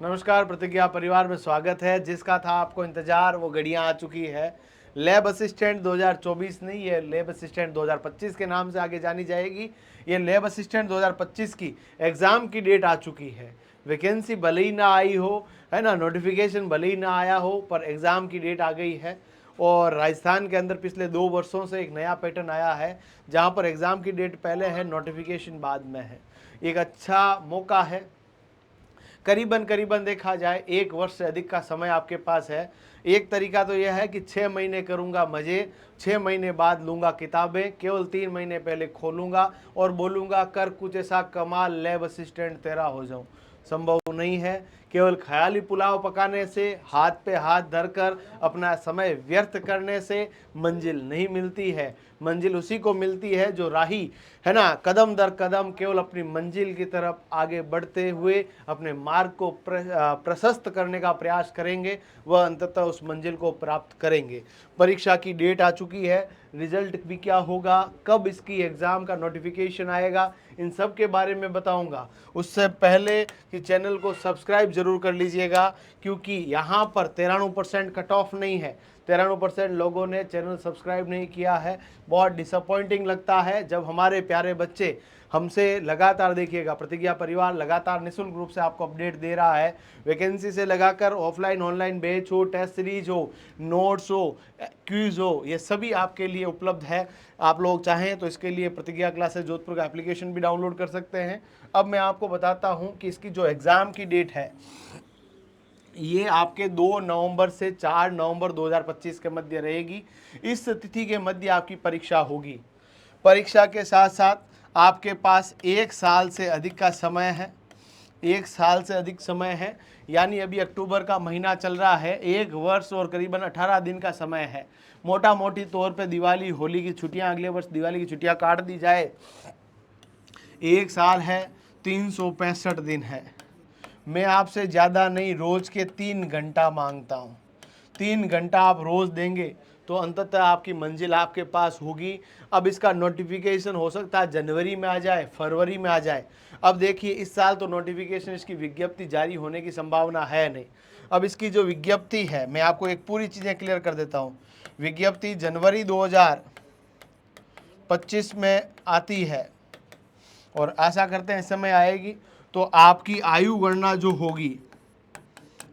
नमस्कार, प्रतिज्ञा परिवार में स्वागत है। जिसका था आपको इंतजार वो घड़ियां आ चुकी है। लैब असिस्टेंट 2024 नहीं, ये लैब असिस्टेंट 2025 के नाम से आगे जानी जाएगी। ये लैब असिस्टेंट 2025 की एग्ज़ाम की डेट आ चुकी है। वैकेंसी भले ही ना आई हो, है ना, नोटिफिकेशन भले ही ना आया हो, पर एग्ज़ाम की डेट आ गई है। और राजस्थान के अंदर पिछले 2 वर्षों से एक नया पैटर्न आया है, जहाँ पर एग्ज़ाम की डेट पहले है, नोटिफिकेशन बाद में है। एक अच्छा मौका है। करीबन करीबन देखा जाए 1 वर्ष से अधिक का समय आपके पास है। एक तरीका तो यह है कि 6 महीने करूँगा मज़े, 6 महीने बाद लूँगा किताबें, केवल 3 महीने पहले खोलूँगा और बोलूँगा कर कुछ ऐसा कमाल, लैब असिस्टेंट तेरा हो जाऊँ। संभव नहीं है। केवल ख्याली पुलाव पकाने से, हाथ पे हाथ धरकर अपना समय व्यर्थ करने से मंजिल नहीं मिलती है। मंजिल उसी को मिलती है जो राही, है ना, कदम दर कदम केवल अपनी मंजिल की तरफ आगे बढ़ते हुए अपने मार्ग को प्रशस्त करने का प्रयास करेंगे, वह अंततः उस मंजिल को प्राप्त करेंगे। परीक्षा की डेट आ चुकी है, रिजल्ट भी क्या होगा, कब इसकी एग्ज़ाम का नोटिफिकेशन आएगा, इन सब के बारे में बताऊंगा। उससे पहले कि चैनल को सब्सक्राइब जरूर कर लीजिएगा, क्योंकि यहाँ पर 93% कट ऑफ नहीं है। 93% लोगों ने चैनल सब्सक्राइब नहीं किया है। बहुत डिसअपॉइंटिंग लगता है जब हमारे प्यारे बच्चे हमसे लगातार, देखिएगा, प्रतिज्ञा परिवार लगातार निःशुल्क रूप से आपको अपडेट दे रहा है। वैकेंसी से लगाकर ऑफलाइन ऑनलाइन बैच हो, टेस्ट सीरीज हो, नोट्स हो, क्विज हो, ये सभी आपके लिए उपलब्ध है। आप लोग चाहें तो इसके लिए प्रतिज्ञा क्लासेस जोधपुर का एप्लीकेशन भी डाउनलोड कर सकते हैं। अब मैं आपको बताता हूँ कि इसकी जो एग्ज़ाम की डेट है, ये आपके 2 नवंबर से 4 नवंबर 2025 के मध्य रहेगी। इस तिथि के मध्य आपकी परीक्षा होगी। परीक्षा के साथ साथ आपके पास 1 साल से अधिक का समय है। 1 साल से अधिक समय है, यानी अभी अक्टूबर का महीना चल रहा है, 1 वर्ष और करीबन 18 दिन का समय है। मोटा मोटी तौर पे दिवाली होली की छुट्टियां, अगले वर्ष दिवाली की छुट्टियां काट दी जाए, 1 साल है, 365 दिन है। मैं आपसे ज़्यादा नहीं, रोज़ के 3 घंटा मांगता हूँ। 3 घंटा आप रोज़ देंगे तो अंततः आपकी मंजिल आपके पास होगी। अब इसका नोटिफिकेशन हो सकता है जनवरी में आ जाए, फरवरी में आ जाए। अब देखिए, इस साल तो नोटिफिकेशन, इसकी विज्ञप्ति जारी होने की संभावना है नहीं। अब इसकी जो विज्ञप्ति है, मैं आपको एक पूरी चीज़ें क्लियर कर देता हूँ। विज्ञप्ति जनवरी 2025 में आती है और आशा करते हैं इस समय आएगी। तो आपकी आयु गणना जो होगी,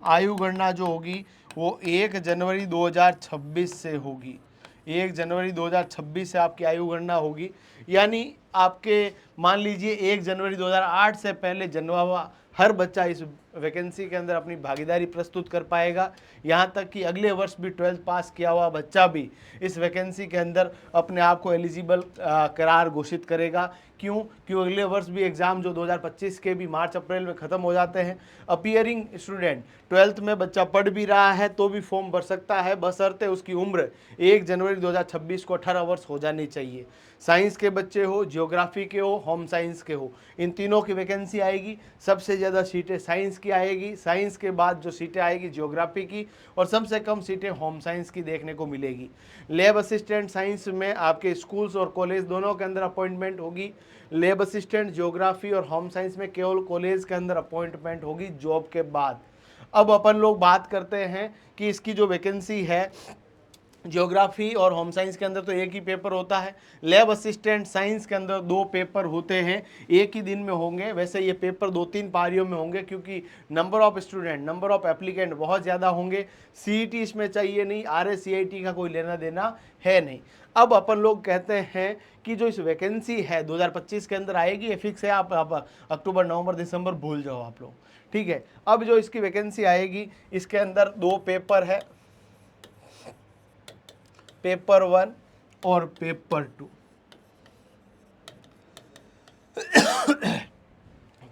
आयु गणना जो होगी वो 1 जनवरी 2026 से होगी। 1 जनवरी 2026 से आपकी आयु गणना होगी। यानी आपके, मान लीजिए 1 जनवरी 2008 से पहले जन्मा हुआ हर बच्चा इस वैकेंसी के अंदर अपनी भागीदारी प्रस्तुत कर पाएगा। यहाँ तक कि अगले वर्ष भी 12th पास किया हुआ बच्चा भी इस वैकेंसी के अंदर अपने आप को एलिजिबल करार घोषित करेगा। क्यों? क्यों अगले वर्ष भी एग्ज़ाम जो 2025 के भी मार्च अप्रैल में ख़त्म हो जाते हैं। अपीयरिंग स्टूडेंट 12th में बच्चा पढ़ भी रहा है तो भी फॉर्म भर सकता है, बशर्ते उसकी उम्र 1 जनवरी 2026 को 18 वर्ष हो जानी चाहिए। साइंस के बच्चे हो, जियोग्राफी के हो, होम साइंस के हो, इन तीनों की वैकेंसी आएगी। सबसे ज़्यादा सीटें साइंस की आएगी, साइंस के बाद जो सीटें आएगी जियोग्राफी की, और सबसे कम सीटें होम साइंस की देखने को मिलेगी। लैब असिस्टेंट साइंस में आपके स्कूल्स और कॉलेज दोनों के अंदर अपॉइंटमेंट होगी। लैब असिस्टेंट जियोग्राफी और होम साइंस में केवल कॉलेज के अंदर अपॉइंटमेंट होगी जॉब के बाद। अब अपन लोग बात करते हैं कि इसकी जो वैकेंसी है, ज्योग्राफी और होम साइंस के अंदर तो एक ही पेपर होता है। लैब असिस्टेंट साइंस के अंदर 2 पेपर होते हैं, एक ही दिन में होंगे। वैसे ये पेपर 2-3 पारियों में होंगे, क्योंकि number of student, number of applicant बहुत ज़्यादा होंगे। सीईटी इसमें चाहिए नहीं, आरएससीआईटी का कोई लेना देना है नहीं। अब अपन लोग कहते हैं कि जो इस वैकेंसी है 2025 के अंदर आएगी, ये फिक्स है। आप अक्टूबर नवंबर दिसंबर भूल जाओ आप लोग, ठीक है। अब जो इसकी वैकेंसी आएगी, इसके अंदर 2 पेपर है, पेपर 1 और पेपर 2।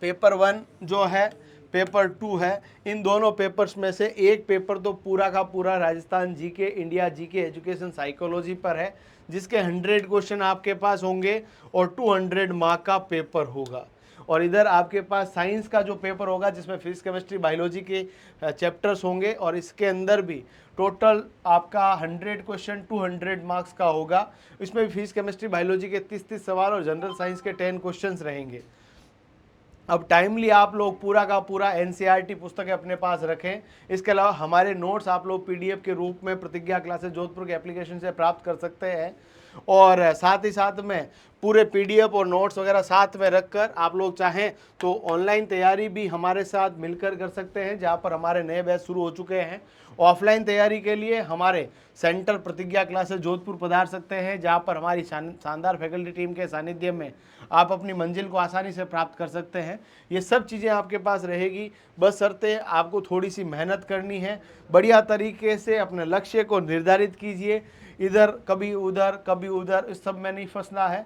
पेपर 1 जो है, पेपर 2 है। इन दोनों पेपर्स में से एक पेपर तो पूरा का पूरा Rajasthan GK, India GK, education psychology पर है, जिसके 100 क्वेश्चन आपके पास होंगे और 200 मार्क का पेपर होगा। और इधर आपके पास साइंस का जो पेपर होगा, जिसमें फिजिक्स केमिस्ट्री बायोलॉजी के चैप्टर्स होंगे, और इसके अंदर भी टोटल आपका 100 क्वेश्चन 200 मार्क्स का होगा। इसमें भी फिजिक्स केमिस्ट्री बायोलॉजी के 30-30 सवाल और जनरल साइंस के 10 क्वेश्चंस रहेंगे। अब टाइमली आप लोग पूरा का पूरा एनसीईआरटी पुस्तकें अपने पास रखें। इसके अलावा हमारे नोट्स आप लोग पीडीएफ के रूप में प्रतिज्ञा क्लासेस जोधपुर के एप्लीकेशन से प्राप्त कर सकते हैं, और साथ ही साथ में पूरे पीडीएफ और नोट्स वगैरह साथ में रखकर आप लोग चाहें तो ऑनलाइन तैयारी भी हमारे साथ मिलकर कर सकते हैं, जहां पर हमारे नए बैच शुरू हो चुके हैं। ऑफलाइन तैयारी के लिए हमारे सेंटर प्रतिज्ञा क्लासेस जोधपुर पधार सकते हैं, जहां पर हमारी शानदार फैकल्टी टीम के सानिध्य में आप अपनी मंजिल को आसानी से प्राप्त कर सकते हैं। ये सब चीज़ें आपके पास रहेगी, बस शर्तें आपको थोड़ी सी मेहनत करनी है। बढ़िया तरीके से अपने लक्ष्य को निर्धारित कीजिए, इधर कभी उधर इस सब में नहीं फंसना है।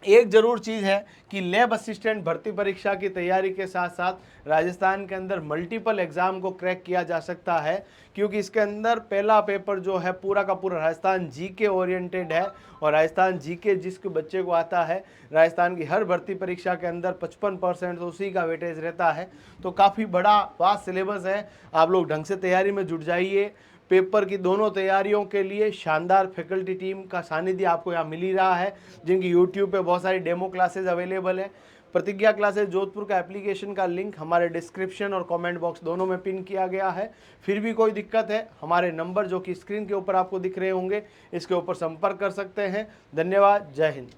एक जरूर चीज़ है कि लैब असिस्टेंट भर्ती परीक्षा की तैयारी के साथ साथ राजस्थान के अंदर मल्टीपल एग्ज़ाम को क्रैक किया जा सकता है, क्योंकि इसके अंदर पहला पेपर जो है पूरा का पूरा राजस्थान जीके ओरिएंटेड है, और राजस्थान जीके जिसके बच्चे को आता है, राजस्थान की हर भर्ती परीक्षा के अंदर 55% तो उसी का वेटेज रहता है। तो काफ़ी बड़ा वास्ट सिलेबस है, आप लोग ढंग से तैयारी में जुट जाइए। पेपर की दोनों तैयारियों के लिए शानदार फैकल्टी टीम का सानिध्य आपको यहाँ मिल ही रहा है, जिनकी यूट्यूब पे बहुत सारी डेमो क्लासेस अवेलेबल है। प्रतिज्ञा क्लासेस जोधपुर का एप्लीकेशन का लिंक हमारे डिस्क्रिप्शन और कमेंट बॉक्स दोनों में पिन किया गया है। फिर भी कोई दिक्कत है, हमारे नंबर जो कि स्क्रीन के ऊपर आपको दिख रहे होंगे, इसके ऊपर संपर्क कर सकते हैं। धन्यवाद, जय हिंद।